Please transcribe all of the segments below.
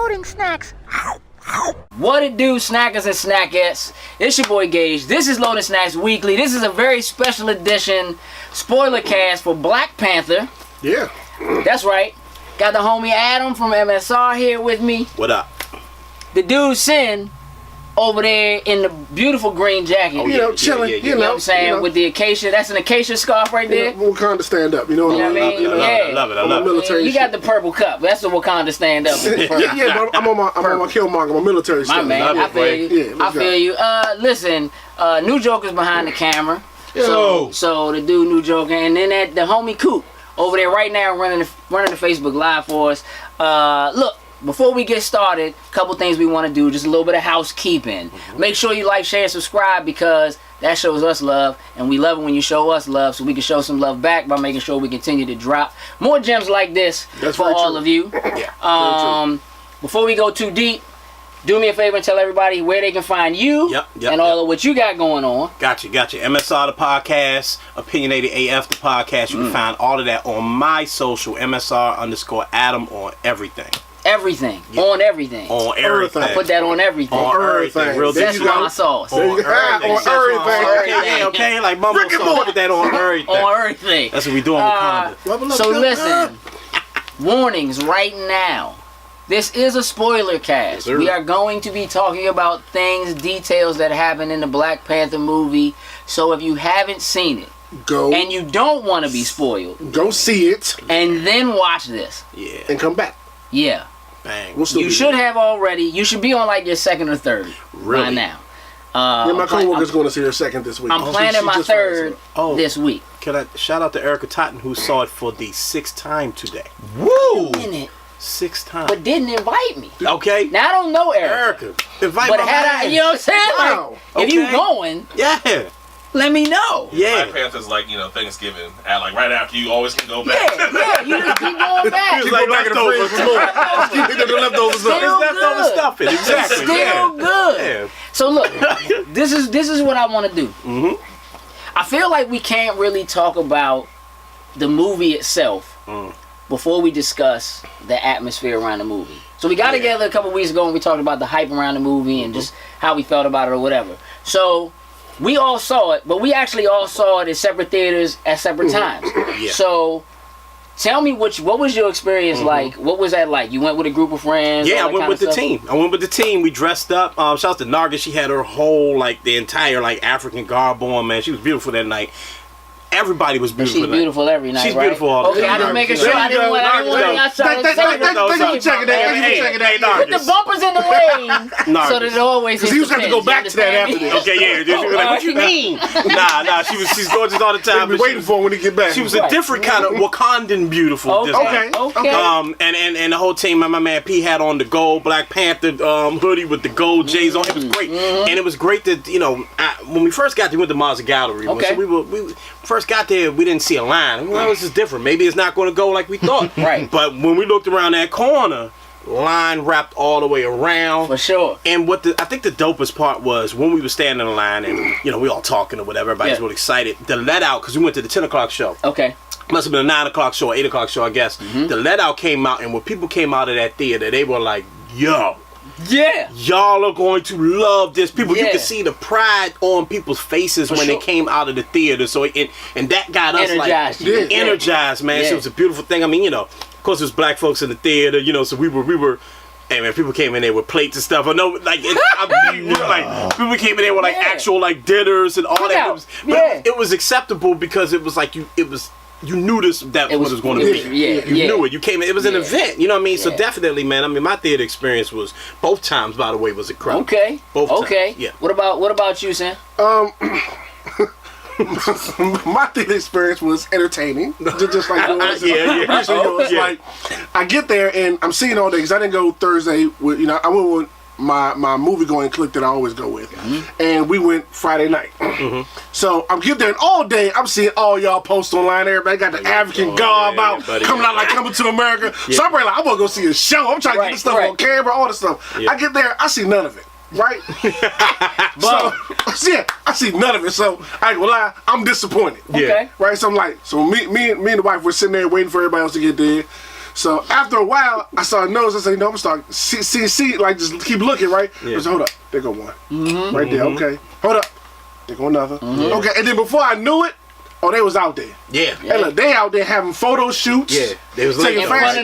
loading snacks. What it do, snackers and snackettes? It's your boy Gage. This is Loading Snacks Weekly. This is a very special edition Spoilercast for Black Panther. Yeah. That's right. Got the homie Adam from MSR here with me. What up? The dude Sin over there in the beautiful green jacket. You know, chilling. You know what I'm saying? With the acacia. That's an acacia scarf right there. Wakanda stand up. You know what I mean? I love it. I love it. Military You got the purple cup. That's the Wakanda stand up. yeah, but I'm on my Killmonger, my military stuff. My man, I feel you. I feel you. Listen, New Joker's behind the camera. Yo. So the dude New Joker, and then the homie Coop over there right now running the Facebook Live for us. Look, before we get started, a couple things we want to do, just a little bit of housekeeping. Make sure you like, share, and subscribe because that shows us love, and we love it when you show us love so we can show some love back by making sure we continue to drop more gems like this for all of you. Yeah. Before we go too deep, do me a favor and tell everybody where they can find you and all of what you got going on. Gotcha. MSR the podcast, Opinionated AF the podcast. You can find all of that on my social, MSR_Adam on everything. Everything. Yeah. On everything. On everything. I put that on everything. On everything. Real That's my sauce. On everything. Okay. Like Mumbo sauce. Put that on everything. On everything. That's what we doing with Wakanda. So listen, warnings right now. This is a spoiler cast. We are going to be talking about things, details that happen in the Black Panther movie. So if you haven't seen it, go. And you don't want to be spoiled, go see it. And then watch this. Yeah. And come back. Yeah. Bang. You should have already. You should be on like your second or third by now. My coworker's going to see her second this week. I'm planning my third this week. Can I shout out to Erica Totten who saw it for the 6th time today? Woo! Wait a minute. 6th time. But didn't invite me. Okay. Now I don't know Erica. Invite but my had man. I, you know what I'm saying? Wow. Like, if you going, let me know. Yeah. Black Panther's like, Thanksgiving. Like right after you always can go back. Yeah, you just keep going back. It's like leftovers. Keep the leftovers up. Still It's leftover good. stuffing. Exactly. Still good. Yeah. So look, this is what I want to do. I feel like we can't really talk about the movie itself before we discuss the atmosphere around the movie. So we got together a couple weeks ago and we talked about the hype around the movie and just how we felt about it or whatever. So we all saw it, but we actually all saw it in separate theaters at separate times. Yeah. So tell me what was your experience like? What was that like? You went with a group of friends? Yeah, I went with the team. We dressed up. Shout out to Narga. She had her whole, the entire, African garb on, man. She was beautiful that night. Everybody was beautiful. She's beautiful every night. She's beautiful all the time. Okay, I just making sure. I didn't want y'all trying to say Thank you for checking that. Put the bumpers in the lane so that it always hits he was going to go back to that after this. Okay, yeah. She was like, what you mean? Nah. She's gorgeous all the time. We'll be waiting for him when he get back. She was a different kind of Wakandan beautiful. Okay. And the whole team, my man P had on the gold Black Panther hoodie with the gold J's on. It was great. And it was great that, when we first got there, we went to Mazda Gallery. Okay. So we first got there, we didn't see a line. Well, this is different. Maybe it's not going to go like we thought. Right. But when we looked around that corner, line wrapped all the way around. For sure. And I think the dopest part was when we were standing in line and, we all talking or whatever, everybody's really excited. The let out, because we went to the 10 o'clock show. Okay. Must have been a 9 o'clock show or 8 o'clock show, I guess. The let out came out, and when people came out of that theater, they were like, yo. Yeah. Y'all are going to love this. People, you could see the pride on people's faces when they came out of the theater. So and that got us energized, man. Yeah. So it was a beautiful thing. I mean, of course, there's black folks in the theater, so we were. Hey man, people came in there with plates and stuff. I know, people came in there with actual dinners and all that. It was acceptable because it was you knew that was going to be. You knew it. You came in. It was an event. You know what I mean? So definitely, man. I mean, my theater experience was both times. By the way, was incredible. Okay. Both times. Yeah. What about you, Sam? My theater experience was entertaining, just like yours. Like I get there and I'm seeing all day because I didn't go Thursday. I went with my movie going clique that I always go with, and we went Friday night. So I'm getting there and all day I'm seeing all y'all post online. Everybody got the African garb out, coming out like Coming to America. So I'm like, I want to go see a show. I'm trying to get this stuff on camera, all this stuff. I get there, I see none of it. Right? So, I see none of it. So I ain't gonna lie, I'm disappointed. Okay. Right? So I'm like, me and the wife were sitting there waiting for everybody else to get there. So after a while, I saw a nose. I said, I'm gonna start see, like just keep looking, right? I said, hold up, there go one, right there. Okay, hold up, there go another. Okay, and then before I knew it, they was out there. Yeah. Hey, look, they out there having photo shoots. Yeah. They was taking in front of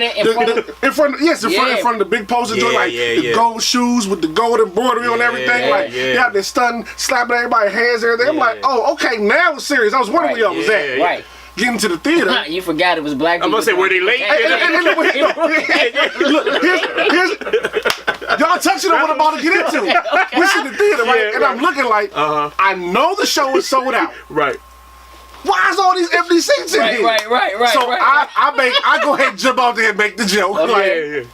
the big poster joint, like the gold shoes with the gold embroidery on everything. Like they out there stunning, slapping everybody's hands and everything. I'm like, oh, okay, now it's serious. I was wondering where y'all was at. Right. Getting to the theater. You forgot it was black people. I'm gonna say, were they late? Y'all touching on what I'm about to get into. We're in the theater, right? And I'm looking like, I know the show is sold out. Right. Why is all these empty seats in here? Right. So I go ahead and jump out there and make the joke. Okay. Like,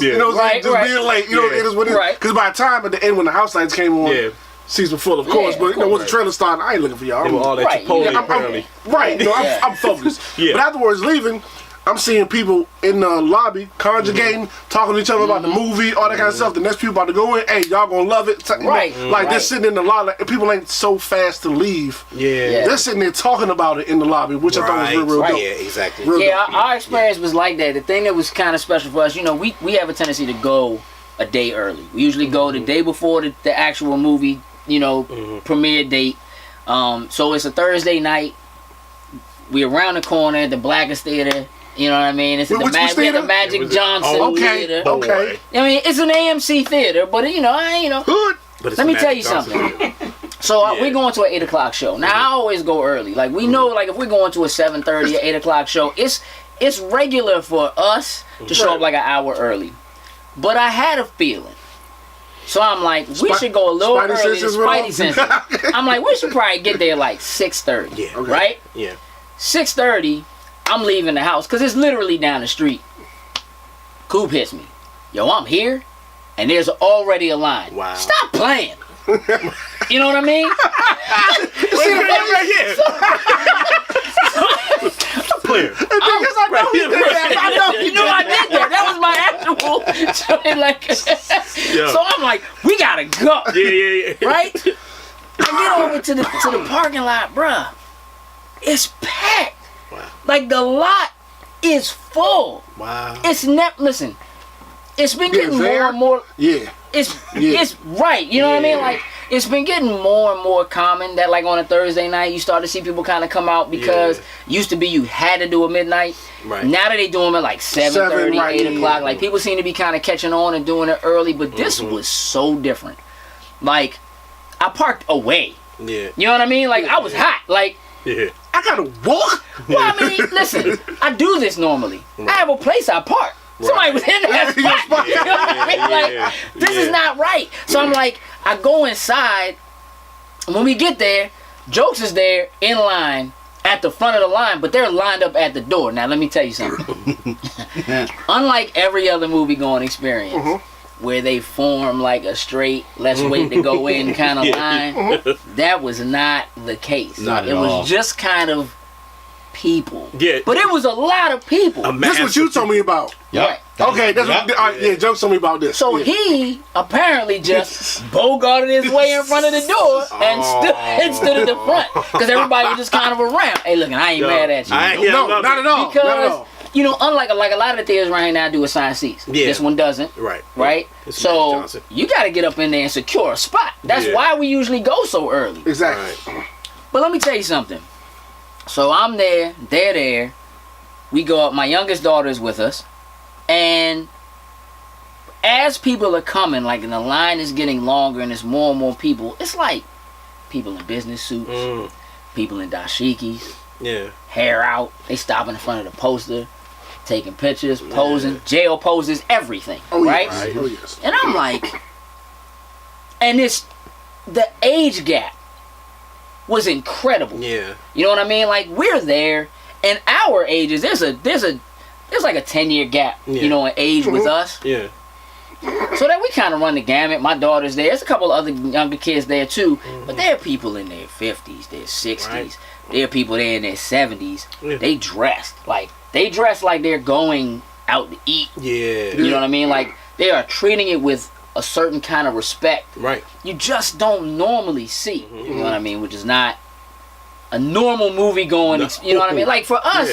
you know, just being late. You know, it is what it is. Because by the time at the end when the house lights came on, seats were full, of course. But you know, when the trailer started, I ain't looking for y'all. They were all that Chipotle, apparently. Right. You know, I'm focused. But afterwards, leaving, I'm seeing people in the lobby conjugating, talking to each other about the movie, all that kind of stuff. The next people about to go in, hey, y'all gonna love it. They're sitting in the lobby. Like, people ain't so fast to leave. They're sitting there talking about it in the lobby, which I thought was real dope. Yeah, exactly. Our experience was like that. The thing that was kind of special for us, you know, we have a tendency to go a day early. We usually go the day before the actual movie, you know, premiere date. So it's a Thursday night. We're around the corner at the Blackest Theater. You know what I mean? It's at the Magic Johnson Theater. Okay. I mean, it's an AMC theater, but let me tell you something. So we're going to an 8 o'clock show. Now I always go early. Like we know, like if we're going to a 7:30 or 8 o'clock show, it's regular for us to show up like an hour early. But I had a feeling. So I'm like, we should go a little early. Spidey senses. I'm like, we should probably get there like 6:30. Yeah. Right? Yeah. 6:30. I'm leaving the house because it's literally down the street. Coop hits me. Yo, I'm here, and there's already a line. Wow. Stop playing. You know what I mean? Clear. I did that. That was my actual. So I'm like, we gotta go. Yeah. Right? I get over to the parking lot, bruh. It's packed. Wow. Like the lot is full. Wow. Listen, it's been getting more and more. Yeah. It's right. You know what I mean? Like it's been getting more and more common that like on a Thursday night you start to see people kind of come out because used to be you had to do a midnight. Right. Now that they doing it like 7:30, 8 o'clock, like people seem to be kind of catching on and doing it early. But this was so different. Like I parked away. Yeah. You know what I mean? Like I was hot. Like. Yeah. I gotta walk. Well, I mean, listen, I do this normally. I have a place I park. Somebody was in that spot. You know what I mean? Like, this is not right. So I'm like, I go inside. When we get there, Jokes is there in line at the front of the line, but they're lined up at the door. Now, let me tell you something. Unlike every other movie going experience, where they form like a straight, let's wait to go in kind of line, that was not the case. Not at it was all. just kind of people. Yeah. But it was a lot of people. That's what you told me about. Right. Okay, that's what. Jokes told me about this. So he apparently just bogarted his way in front of the door and stood at the front because everybody was just kind of around. Hey, look, I ain't mad at you. No, not at all. Because you know, unlike a lot of the theaters right now do assigned seats. Yeah. This one doesn't. Right. It's So you got to get up in there and secure a spot. That's why we usually go so early. Exactly. But let me tell you something. So I'm there, they're there. We go up. My youngest daughter is with us. And as people are coming, like, and the line is getting longer and there's more and more people, it's like people in business suits, people in dashikis, hair out. They stop in front of the poster, taking pictures, posing, jail poses, everything, right? Oh, yes. And I'm like, and it's the age gap was incredible. Yeah. You know what I mean? Like, we're there, and our ages, there's like a 10-year gap, you know, in age with us. Yeah. So that we kind of run the gamut. My daughter's there. There's a couple other younger kids there too. But there are people in their 50s, their 60s. Right. There are people there in their 70s. Yeah. They dress like they're going out to eat. Yeah. You know what I mean? Like, they are treating it with a certain kind of respect. Right. You just don't normally see. You know what I mean? Which is not a normal movie going. You know what I mean? Like, for us,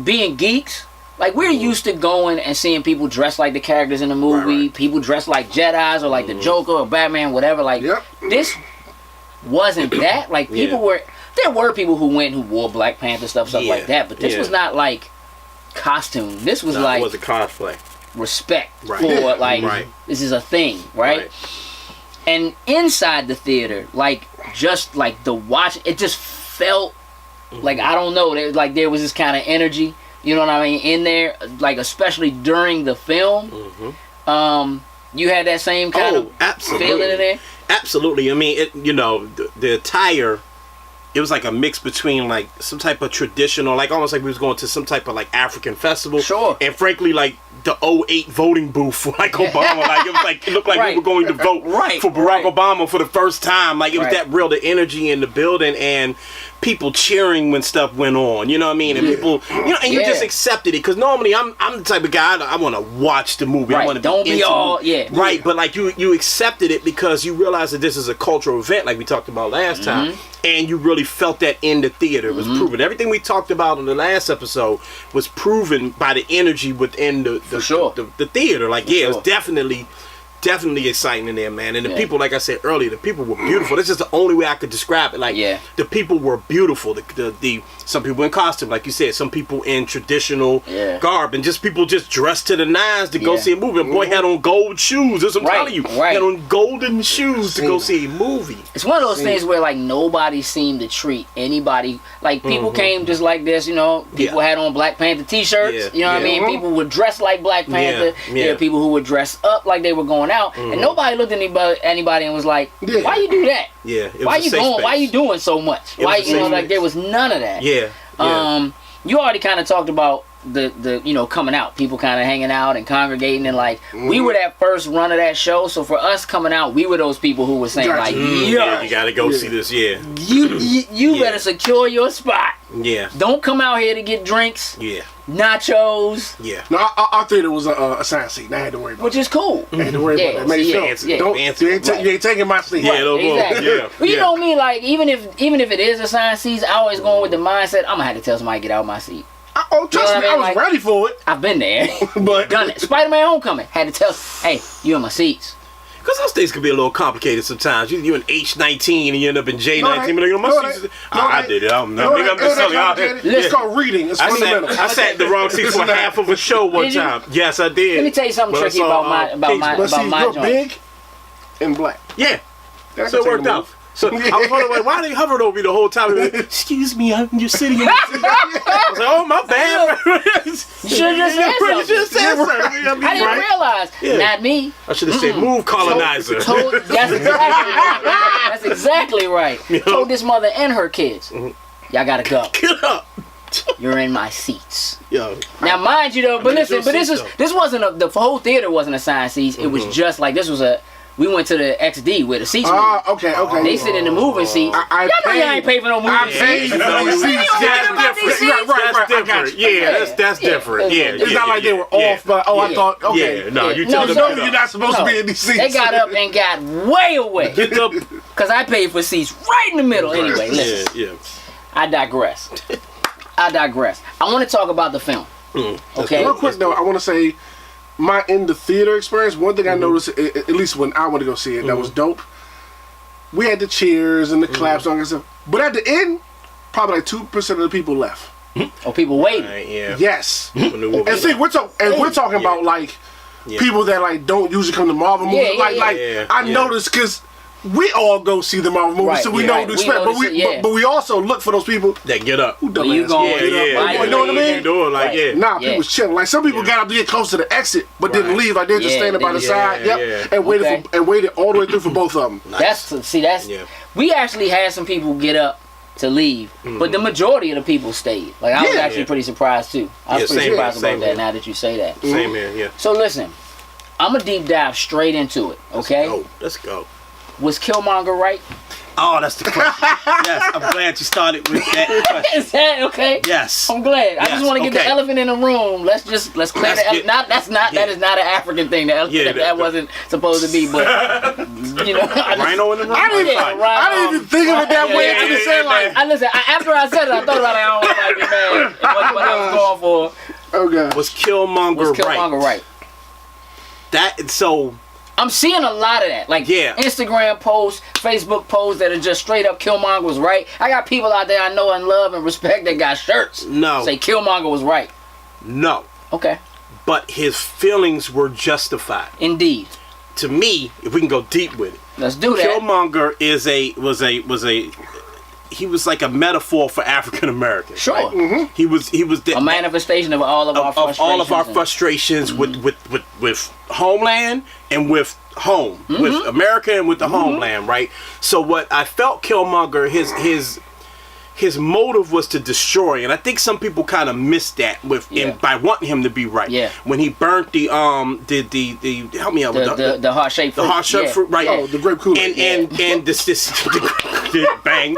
being geeks, like we're used to going and seeing people dressed like the characters in the movie, people dressed like Jedis or like the Joker or Batman, whatever. Like this wasn't that. Like people there were people who went who wore Black Panther stuff like that, but this was not like costume. This was like it was a cosplay. Respect for like this is a thing, right? And inside the theater, like just like the watch, it just felt like I don't know, there was this kind of energy, you know what I mean, in there, like especially during the film. You had that same kind of feeling in there. Absolutely. I mean, the attire. It was like a mix between like some type of traditional, like almost like we was going to some type of like African festival. Sure. And frankly, like the 2008 voting booth for like Obama. Like it was like, it looked like we were going to vote for Barack Obama for the first time. Like it was that real, the energy in the building and people cheering when stuff went on. You know what I mean? And people, and you just accepted it. Because normally I'm the type of guy, I want to watch the movie. I want to Don't be all, Right. But like you accepted it because you realized that this is a cultural event like we talked about last time. And you really felt that in the theater. It was proven. Everything we talked about in the last episode was proven by the energy within the theater. Like, it was definitely exciting in there, man. And the people, like I said earlier, the people were beautiful. That's just the only way I could describe it. Like, the people were beautiful. The some people in costume, like you said, some people in traditional garb, and just people just dressed to the nines to go see a movie. A boy had on gold shoes. That's what I'm telling you. He had on golden shoes to go see a movie. It's one of those things where like nobody seemed to treat anybody like people came just like this. You know, people had on Black Panther t-shirts. You know what I mean? People would dress like Black Panther. There were people who would dress up like they were going out, and nobody looked at anybody and was like, "Why you do that? Why you going? Why you doing so much? Why like there was none of that." You already kind of talked about the coming out, people kind of hanging out and congregating, and like we were that first run of that show. So for us coming out, we were those people who were saying like, you gotta go see this. You better secure your spot. Don't come out here to get drinks. Nachos. No, I thought it was a assigned seat. I had to worry about which is cool. I had to worry about that. Make sure. You ain't taking my seat. Exactly. But you know me, like even if it is assigned seats, I always going with the mindset I'm gonna have to tell somebody to get out of my seat. Trust me, I was ready for it. I've been there. But done it. Spider-Man Homecoming had to tell, hey, you in my seats. Because those things can be a little complicated sometimes. You're in H19 and you end up in J19. But my seats. I did it. I'm just telling you. It's called reading. It's fundamental. I sat in the wrong seat for half of a show one time. Yes, I did. Let me tell you something tricky about my joint. Big and black. Yeah. So it worked out. So I was wondering, why they hovered over me the whole time? Like, excuse me, you're sitting in the seat. I was like, oh, my bad. You should have just said something. I didn't realize. Not me. I should have said, move, colonizer. That's exactly right. Told this mother and her kids, y'all gotta go. Get up. You're in my seats. Now, mind you, though, but listen, this wasn't the whole theater wasn't assigned seats. It was just like this was we went to the XD where the seats were. Okay. They sit in the moving seats. Y'all know y'all ain't pay for no moving seats. That's different. Yeah, that's different. Yeah, it's not like they were off, but I thought, okay. Yeah, no, you tell them you're not supposed to be in these seats. They got up and got way away. Because I paid for seats right in the middle. Anyway, listen. I digress. I want to talk about the film. Okay? Real quick, though, I want to say, my in the theater experience, one thing I noticed, at least when I went to go see it, that was dope. We had the cheers and the claps and stuff, but at the end, probably like 2% of the people left. Oh, people waiting. Yes. And see, we're talking about like people that like don't usually come to Marvel movies. I noticed because we all go see the Marvel movies, so we know what to expect. But we also look for those people that get up. Who don't you going? You know what I mean? Doing like people chilling. Like some people got up to get close to the exit, but didn't leave. Like they're just standing by the side. And waited all the way through for both of them. That's we actually had some people get up to leave, but the majority of the people stayed. Like I was actually pretty surprised too. I was pretty surprised about that. Now that you say that. Same here. So listen, I'm gonna deep dive straight into it. Okay. Let's go. Was Killmonger right? Oh, that's the question. Yes, I'm glad you started with that question. Is that okay? Yes. I'm glad. I just want to get the elephant in the room. Let's clear the elephant. That is not an African thing. The elephant that wasn't supposed to be, but Rhino in the room. I didn't even think of it that way until you said like. Listen. After I said it, I thought about it. I don't want to be mad. What I was going for. Okay. Was Killmonger right? That so. I'm seeing a lot of that, like Instagram posts, Facebook posts that are just straight up Killmonger was right. I got people out there I know and love and respect that got shirts. Say Killmonger was right. No. Okay. But his feelings were justified. Indeed. To me, if we can go deep with it, let's do that. Killmonger he was like a metaphor for African Americans. Sure. Right? Mm-hmm. He was a manifestation of all of our frustrations. All of our frustrations with homeland and with home, with America and with the homeland, right? So what I felt Killmonger, his motive was to destroy, and I think some people kind of missed that by wanting him to be right. Yeah. When he burnt the help me out with the heart-shaped fruit. The heart-shaped fruit, right? Oh, the grape cooler. And this bang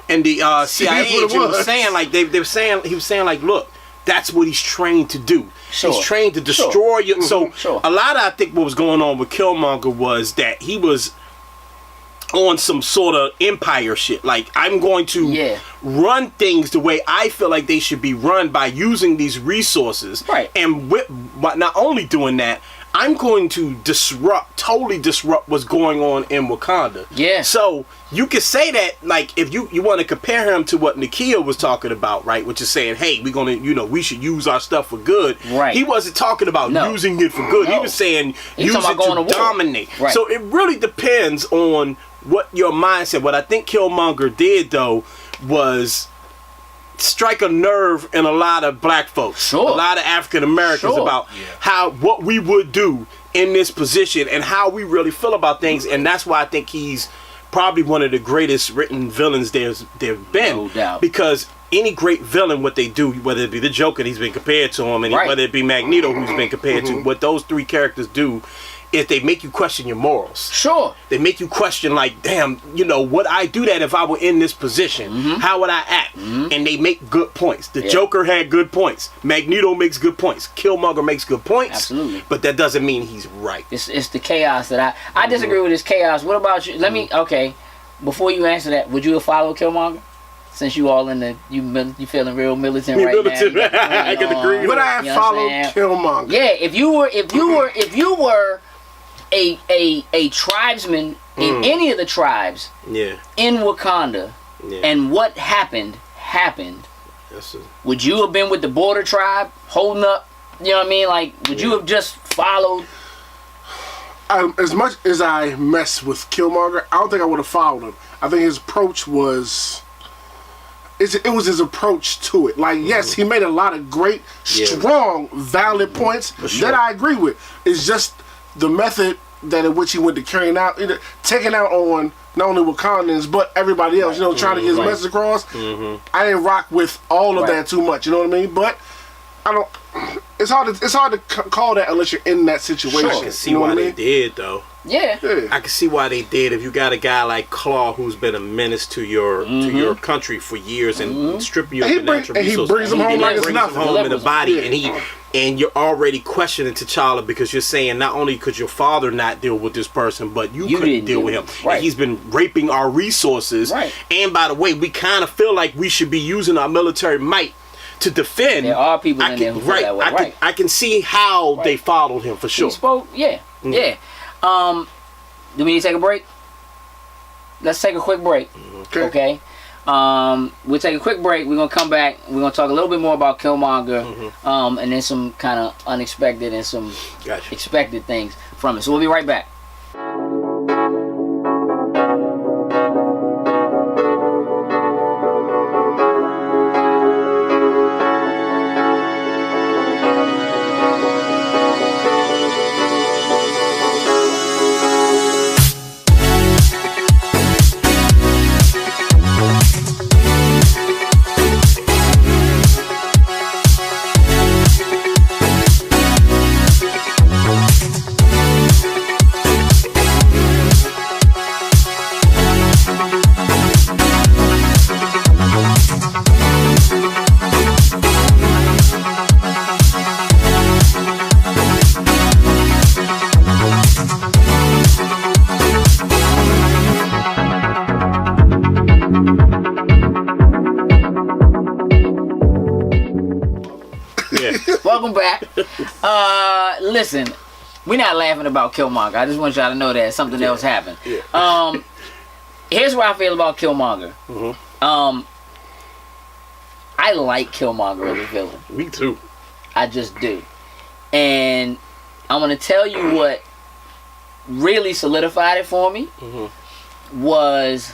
and the CIA agent was saying like he was saying like, look, that's what he's trained to do. He's trained to destroy you. So a lot of I think what was going on with Killmonger was that he was on some sort of empire shit. Like, I'm going to run things the way I feel like they should be run by using these resources. Right. And but not only doing that, I'm going to totally disrupt what's going on in Wakanda. Yeah. So you could say that, like, if you want to compare him to what Nakia was talking about, right? Which is saying, hey, we're going to, we should use our stuff for good. Right. He wasn't talking about using it for good. No. He was saying use it to dominate. Right. So it really depends on what your mindset. What I think Killmonger did, though, was strike a nerve in a lot of black folks, a lot of African Americans about what we would do in this position and how we really feel about things. And that's why I think he's probably one of the greatest written villains there's been. No doubt. Because any great villain, what they do, whether it be the Joker, he's been compared to him, and whether it be Magneto, who's been compared to, what those three characters do is they make you question your morals. Sure. They make you question, like, damn, would I do that if I were in this position? How would I act? And they make good points. The Joker had good points. Magneto makes good points. Killmonger makes good points. Absolutely. But that doesn't mean he's right. It's the chaos that I disagree with this chaos. What about you? Let me, before you answer that, would you have followed Killmonger? Since you all in the, you feeling real militant right now. I can agree. Would I have followed Killmonger? Yeah, if you were a tribesman in any of the tribes in Wakanda, and what happened, would you have been with the border tribe holding up? You know what I mean? Like, would you have just followed? As much as I mess with Killmonger, I don't think I would have followed him. I think his approach was. It was his approach to it. Like, yes, he made a lot of great, strong, valid points that I agree with. It's just the method that in which he went to taking out on not only Wakandans but everybody else. Trying to get his message across. I didn't rock with all of that too much. You know what I mean? But I don't. It's hard to call that unless you're in that situation. I can see why they did though. Yeah. I can see why they did. If you got a guy like Claw who's been a menace to your country for years and stripping you of your natural resources, he brings him home like it's nothing. Home in the body, and you're already questioning T'Challa because you're saying not only could your father not deal with this person, but you couldn't deal with him. Right. And he's been raping our resources. Right. And by the way, we kind of feel like we should be using our military might to defend. There are people in there who feel that way. I can see how they followed him for sure. He spoke, yeah. Do we need to take a break? Let's take a quick break. Okay. We'll take a quick break. We're gonna come back. We're gonna talk a little bit more about Killmonger, and then some kind of unexpected and some expected things from it. So we'll be right back. welcome back. Listen, we're not laughing about Killmonger. I just want y'all to know that something else happened. Yeah. Here's what I feel about Killmonger. I like Killmonger as a villain. Me too. I just do. And I'm going to tell you what really solidified it for me was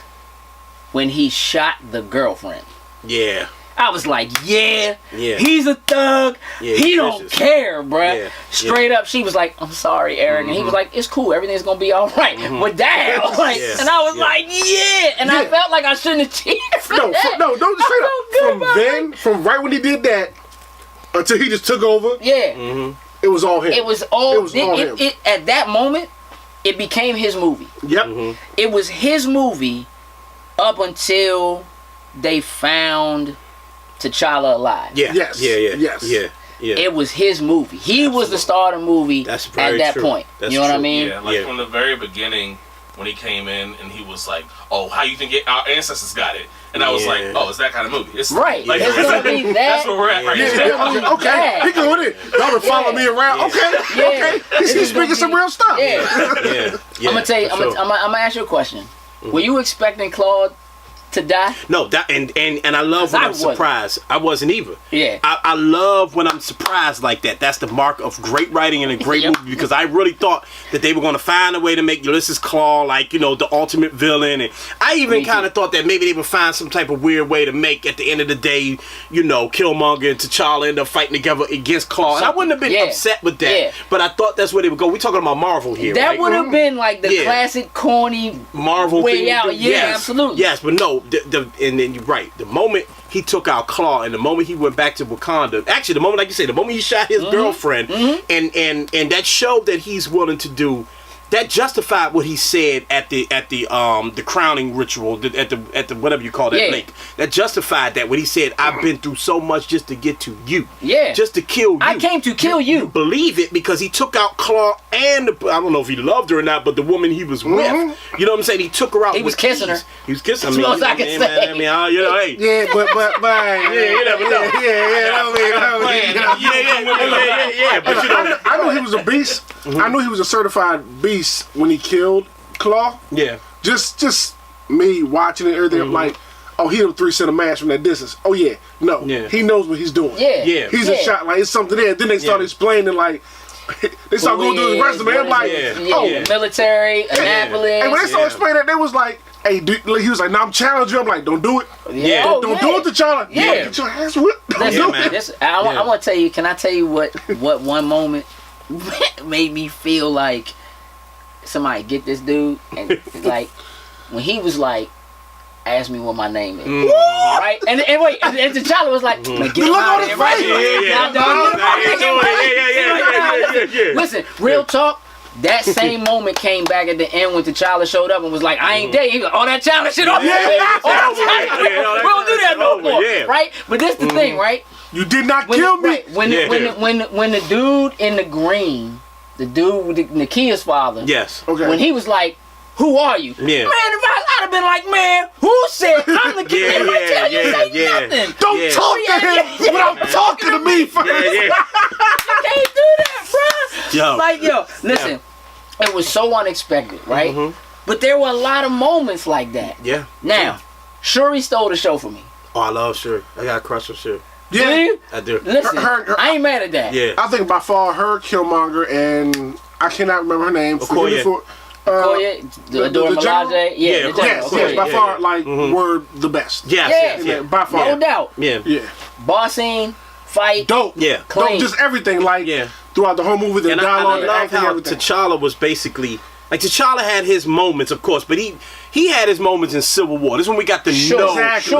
when he shot the girlfriend. Yeah. I was like, he's a thug. Yeah, he don't care, bruh. Yeah. Straight up, she was like, I'm sorry, Eric. And he was like, it's cool. Everything's going to be all right. But damn. Like, and I was like, And I felt like I shouldn't have cheated for that. No, don't straight up. From right when he did that until he just took over. Yeah. It was all him. It was all him. At that moment, it became his movie. Yep. It was his movie up until they found T'Challa alive. Yeah. Yes. Yeah. It was his movie. He was the star of the movie at that point. That's you know what I true. mean? Yeah, like from the very beginning when he came in and he was like, "Oh, how you think our ancestors got it?" And I was like, "Oh, it's that kind of movie." It's Right. Like, It's gonna be that. That's where we're at right now. Okay. He going in. Y'all been following me around. Okay. He's speaking some real stuff. Yeah. Yeah. I'm gonna tell you. I'm gonna ask you a question. Were you expecting Claude to die? No, that and I love when I'm surprised. I wasn't either. Yeah. I love when I'm surprised like that. That's the mark of great writing and a great movie, because I really thought that they were going to find a way to make Ulysses Claw like, the ultimate villain, and I even kind of thought that maybe they would find some type of weird way to make, at the end of the day, Killmonger and T'Challa end up fighting together against Claw. And I wouldn't have been upset with that, but I thought that's where they would go. We're talking about Marvel here, that right? would have been like the classic corny Marvel way thing. out. Yeah, absolutely. Yes, but no, and then you're right. The moment he took out Claw and the moment he went back to Wakanda, actually the moment, like you say, the moment he shot his girlfriend, and that showed that he's willing to do. That justified what he said at the crowning ritual, at the whatever you call that lake. That justified that when he said, "I've been through so much just to get to you, just to kill you. I came to kill you." You believe it because he took out Claw and I don't know if he loved her or not, but the woman he was with, you know what I'm saying? He took her out. He was kissing her. He was kissing her. That's what I can say. Hey. Yeah, but you never know. But I knew he was a beast. I knew he was a certified beast when he killed Claw. Yeah. Just me watching it, everything. I'm like, oh, he hit him 3 cent a match from that distance. Oh yeah, no, he knows what he's doing. Yeah. He's a shot. Like, it's something there. Then they started explaining, like, they started going through his resume. I'm like, military, Annapolis. And when they started explaining that, they was like, hey, dude, he was like, "No, I'm challenging you." I'm like, "Don't do it. Don't do it to T'Challa. Get your ass whipped. Don't do it." I want to tell you. Can I tell you what one moment made me feel like somebody get this dude? And like when he was like, "Ask me what my name is," right? And wait, and T'Challa was like, "Get him out of here, right?" Listen, real talk. That same moment came back at the end when T'Challa showed up and was like, "I ain't dead." He was like, "Oh, that T'Challa shit off." We don't do that no more, right? But this the thing, right? You did not kill me. When the dude in the green, the dude with Nakia's father, when he was like, "Who are you?" Man, if I'd have been like, "Man, who said I'm the kid?" Nothing. Don't talk to him without talking to me first. You can't do that, bro. Listen, it was so unexpected, right? But there were a lot of moments like that. Yeah. Now, Shuri stole the show for me. Oh, I love Shuri. I got a crush on Shuri. Yeah, do you? I do. Listen, I ain't mad at that. Yeah. I think by far her, Killmonger, and I cannot remember her name. Okoye. The Malaje. Yes, by far, were the best. Yes. By far. No doubt. Yeah. Boss scene, fight. Dope. Yeah. Dope, just everything, throughout the whole movie, the dialogue, and I love how everything. T'Challa was basically, like, T'Challa had his moments, of course, but he had his moments in Civil War. This is when we got to know.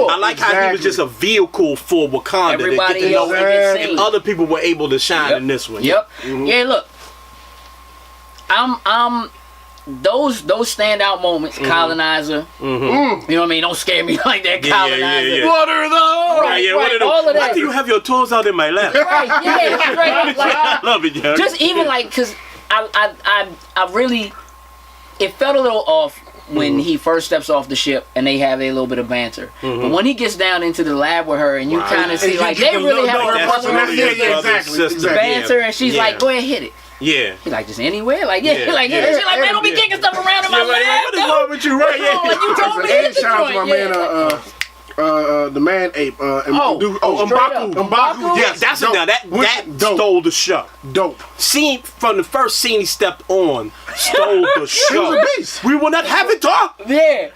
I like how he was just a vehicle for Wakanda. Everybody to get to know else and other people were able to shine in this one. Yeah, look. I'm those standout moments, Colonizer. You know what I mean? Don't scare me like that, Colonizer. What are those? Right, all of that. Why do you have your toes out in my lap? Right, straight up. Like, I love it, yeah. Just even like, cause I really, it felt a little off when he first steps off the ship and they have a little bit of banter. But when he gets down into the lab with her and you kind of see like they really have a banter and she's like, go ahead, hit it. Yeah. He's like, just anywhere? Like, yeah. She's like, man, don't be kicking stuff around in my lab. What is wrong with you? Right, yeah. Like, you told me to hit the Shout out to my joint. the man ape. Mbaku. Mbaku. Yes, that's it. Now that stole the show. Dope. Scene from the first scene he stepped on, stole the show. He was a beast. We will not have it talk. Yeah.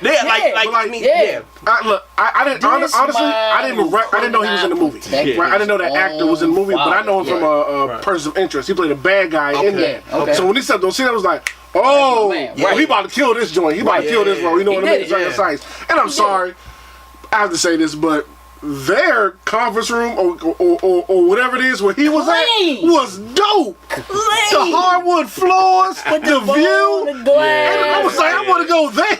Look, I didn't honestly. I didn't know he was in the movie. Right? I didn't know that actor was in the movie, but I know him from a Person of Interest. He played a bad guy in there. Okay. So when he stepped on scene, I was like, oh, he about to kill this joint. He about to kill this role. You know what I mean? And I'm sorry, I have to say this, but their conference room or whatever it is where he was at was dope. The hardwood floors, the view, and I was like, I want to go there.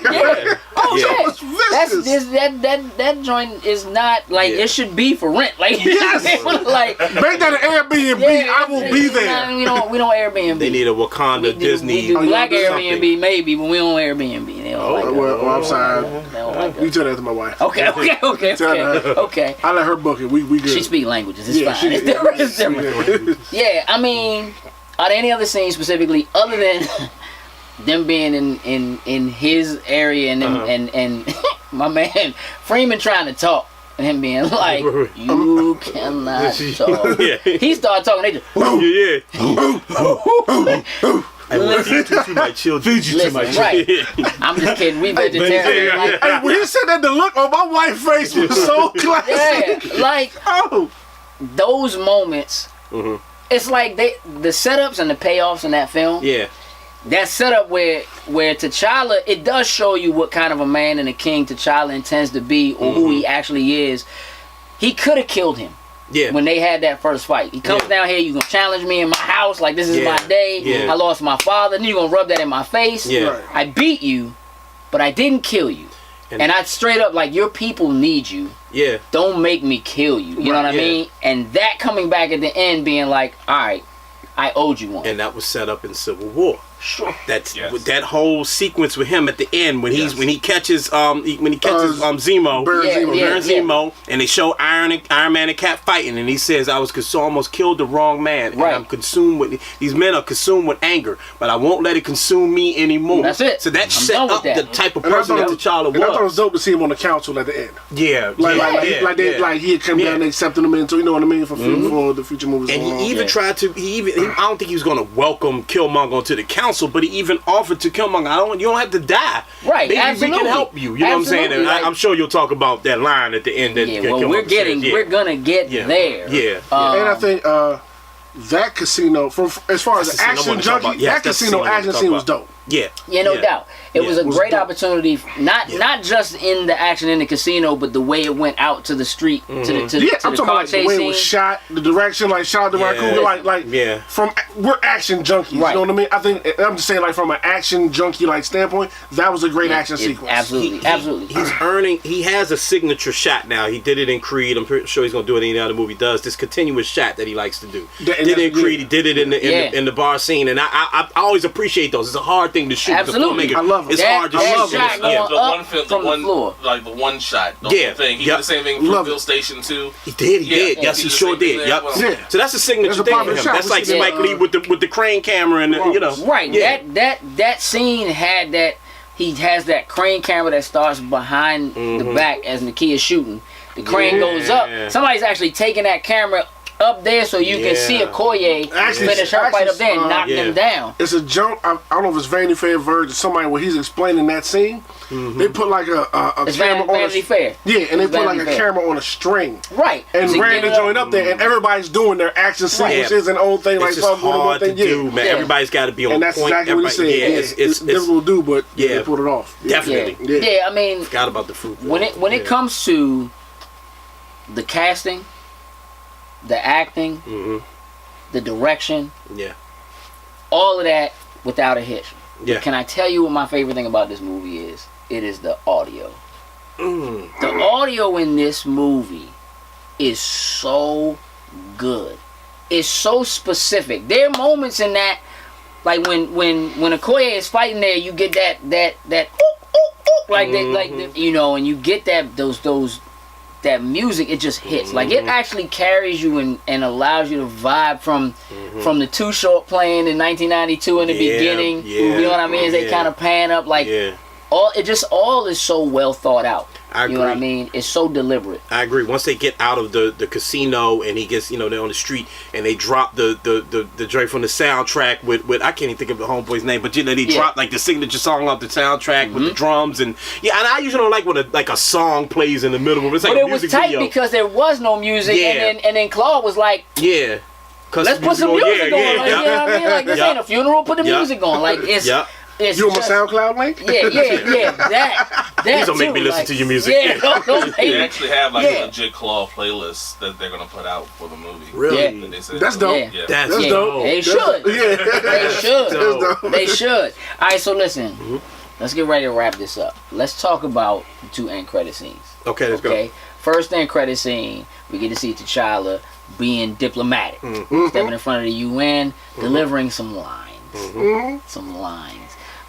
That joint is not like it should be for rent. Like, like make that an Airbnb. I will be there. We don't Airbnb. They need a Wakanda Disney. We do Black Airbnb maybe, but we don't Airbnb. They don't like well, I'm sorry. You tell that to my wife. Okay. I let her book it. We good. She speaks languages. It's fine. It's different. Yeah, I mean, are there any other scenes specifically other than them being in his area and my man Freeman trying to talk and him being like, you cannot talk. He started talking. They just Feed you to my children. I'm just kidding. We vegetarian. Hey, when he said that, the look on my wife's face was so classic. Yeah, like those moments. It's like the setups and the payoffs in that film. Yeah. That setup where T'Challa, it does show you what kind of a man and a king T'Challa intends to be or who he actually is. He could have killed him. Yeah. When they had that first fight. He comes down here, you gonna challenge me in my house, like this is my day. I lost my father, and you gonna rub that in my face. I beat you, but I didn't kill you. And I straight up like, your people need you. Don't make me kill you. You know what I mean? And that coming back at the end being like, alright, I owed you one. And that was set up in Civil War. Sure. That's that whole sequence with him at the end when when he catches Zemo, Zemo, and they show Iron Man and Cap fighting, and he says, "I was almost killed the wrong man, and I'm consumed with these men are consumed with anger, but I won't let it consume me anymore." That's it. So that set up the type of person that T'Challa was. And I thought it was dope to see him on the council at the end. Yeah, like he had come down, they accepted him into, you know what I mean, for the future movies. And he even tried to. I don't think he was going to welcome Killmonger onto the council. But he even offered to Killmonger, you don't have to die. Right, maybe absolutely. we can help you. You know what I'm saying? And I'm sure you'll talk about that line at the end. That we're gonna get there. And I think that casino, as far as the action junkie, that casino action scene was dope. No doubt. It was a great opportunity, not just in the action in the casino, but the way it went out to the street, to the I'm talking about the way it was shot, the direction, like shot the raccoon, from we're action junkies. You know what I mean? I think I'm just saying, like from an action junkie standpoint, that was a great action sequence. Absolutely. He's earning. He has a signature shot now. He did it in Creed. I'm pretty sure he's gonna do it in any other movie. Does this continuous shot that he likes to do? Did it in Creed? He did it in the bar scene, and I always appreciate those. It's a hard thing to shoot. Absolutely. I love it. It's hard to shoot. The one shot. The whole thing. He did the same thing for Bill Station 2. He did. Yes, he sure did. Yep. So that's a signature thing for him. That's like Spike Lee with the crane camera and Right. That scene had that. He has that crane camera that starts behind the back as Nakia is shooting. The crane goes up. Somebody's actually taking that camera up there so you can see Okoye finish her fight up there and knock them down. It's a joke. I don't know if it's Vanity Fair version. Somebody where he's explaining that scene. They put like a camera on Vanity Fair. Yeah, and they put like a camera on a string. Right. And ran the joint up there, and everybody's doing their action sequences and old thing it's just hard to do, man. Everybody's got to be on point. And that's exactly what he said. It's difficult to do, but they put it off. Definitely. Yeah, I mean, forgot about the fruit. When it comes to the casting, the acting, the direction, all of that without a hitch. Can I tell you what my favorite thing about this movie is? It is the audio. The audio in this movie is so good. It's so specific. There are moments in that, like when Okoye is fighting there, you get that like and you get that music, it just hits. Like it actually carries you and allows you to vibe from the Too Short playing in 1992 in the beginning. You know what I mean? As they kind of pan up, like all is so well thought out. I agree. You know what I mean? It's so deliberate. I agree. Once they get out of the casino and he gets, they're on the street and they drop the joint from the soundtrack with I can't even think of the homeboy's name, but they drop like the signature song off the soundtrack with the drums and and I usually don't like when a song plays in the middle of it. It's like but it was tight video. Because there was no music and then Claude was like let's put some music on. Like, you know what I mean? Like this ain't a funeral, put the music on. Like it's you on my SoundCloud link? That please don't make me listen to your music. They actually have like a legit Claw playlist that they're gonna put out for the movie. Really? That's dope. That's dope. They should. They should. All right, so listen. Let's get ready to wrap this up. Let's talk about the 2 end credit scenes. Okay, let's go. First end credit scene, we get to see T'Challa being diplomatic, stepping in front of the UN, delivering some lines. Some lines.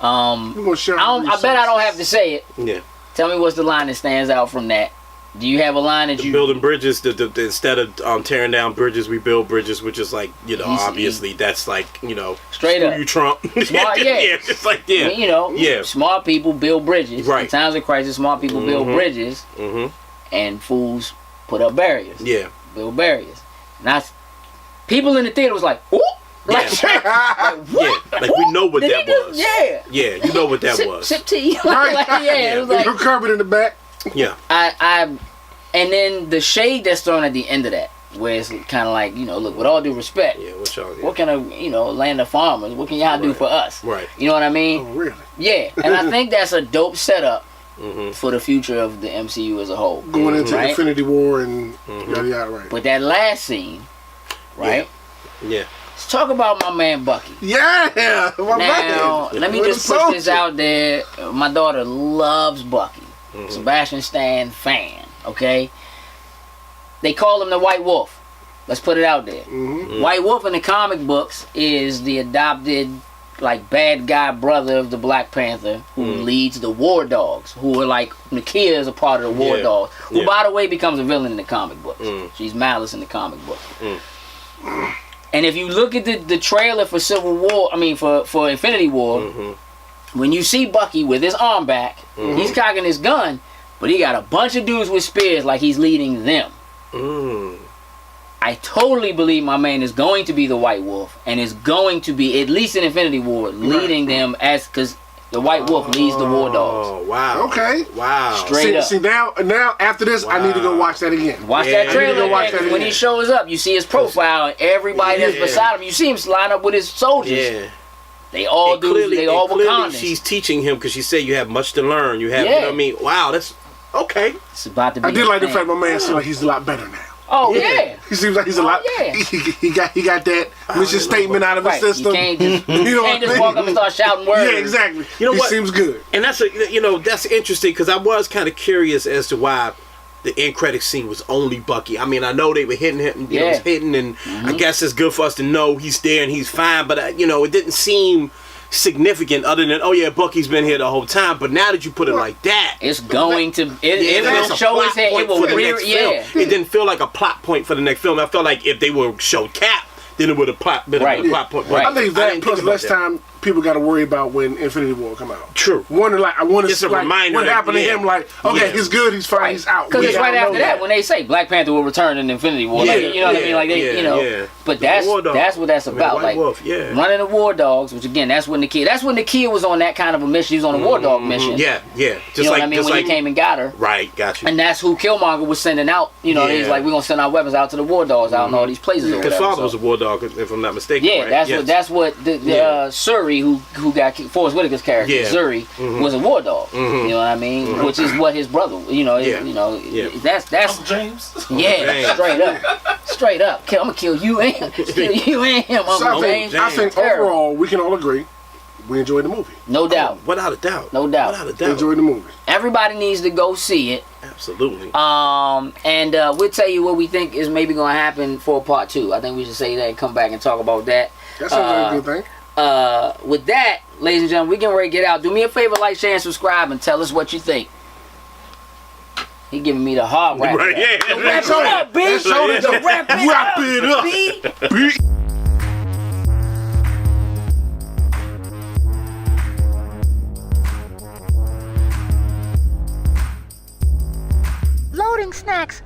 I bet I don't have to say it. Yeah. Tell me what's the line that stands out from that. Do you have a line that building bridges? Instead of tearing down bridges, we build bridges, which is like obviously that's like straight up you Trump. Smart, it's like I mean, smart people build bridges. Right. In times of crisis, smart people build bridges, and fools put up barriers. Yeah. Build barriers. Now, people in the theater was like, "Whoop." Like we know what that was. Yeah, you know what that was. Sip tea. It was like carpet in the back. Yeah. And then the shade that's thrown at the end of that, where it's kind of like, look, with all due respect, what can land of farmers, what can y'all do for us? Right. You know what I mean? Oh, really? Yeah, and I think that's a dope setup for the future of the MCU as a whole. Going into Infinity War and yada yada, right? But that last scene, right? Yeah. Let's talk about my man Bucky. Yeah, now, let me just put this out there. My daughter loves Bucky. Sebastian Stan fan, okay? They call him the White Wolf. Let's put it out there. White Wolf in the comic books is the adopted, like, bad guy brother of the Black Panther who leads the War Dogs, who are like, Nakia is a part of the War Dogs, who, by the way, becomes a villain in the comic books. She's Malice in the comic books. And if you look at the trailer for for Infinity War, when you see Bucky with his arm back, he's cocking his gun, but he got a bunch of dudes with spears like he's leading them. I totally believe my man is going to be the White Wolf and is going to be, at least in Infinity War, leading them because the White Wolf leads the War Dogs. Oh, wow. Okay. Wow. Straight up. See, now after this, I need to go watch that again. Watch that trailer. When he shows up, you see his profile, and everybody that's beside him, you see him line up with his soldiers. Yeah. They all Wakandans. She's teaching him because she said you have much to learn. You have, you know what I mean? Wow, that's okay. It's about to be. I did like the fact my man seems like he's a lot better now. Oh yeah. He seems like he's a lot. Yeah. He got that mission statement out of his system. You can't just walk up and start shouting words. Yeah, exactly. You know he what? Seems good. And that's that's interesting because I was kind of curious as to why the end credit scene was only Bucky. I mean, I know they were hitting him, was hitting, and I guess it's good for us to know he's there and he's fine. But it didn't seem significant other than Bucky's been here the whole time. But now that you put it like that, it's going to it will show his head. It will It didn't feel like a plot point for the next film. I felt like if they were showed Cap, then it would have been a plot point. Right. I think that plus less time people got to worry about when Infinity War come out. True. I want to see what happened to him. Like, okay, he's good, he's fine, he's out. Because it's right after that when they say Black Panther will return in Infinity War. Like, you know what I mean? Like they, But that's what that's about. Like running the War Dogs, which again, that's when Nakia was on that kind of a mission. He was on a War Dog mission. Yeah. Just you know what I mean? When he came and got her. Right. Got you. And that's who Killmonger was sending out. You know, he's like, we're gonna send our weapons out to the War Dogs out in all these places. His father was a War Dog, if I'm not mistaken. Yeah, that's what the Shuri who got Forrest Whitaker's character, Zuri, was a War Dog. You know what I mean? Which is what his brother, that's James. Straight up. I'm gonna kill you and him. So I think overall we can all agree we enjoyed the movie. No doubt. Without a doubt. Enjoyed the movie. Everybody needs to go see it. Absolutely. And we'll tell you what we think is maybe gonna happen for part 2. I think we should say that and come back and talk about that. That sounds like a good thing. with that, ladies and gentlemen, we getting ready to get out. Do me a favor, like, share, and subscribe, and tell us what you think. He giving me the hard wrap. Right, yeah. Wrap it up, B. Wrap it up, B. Loading snacks.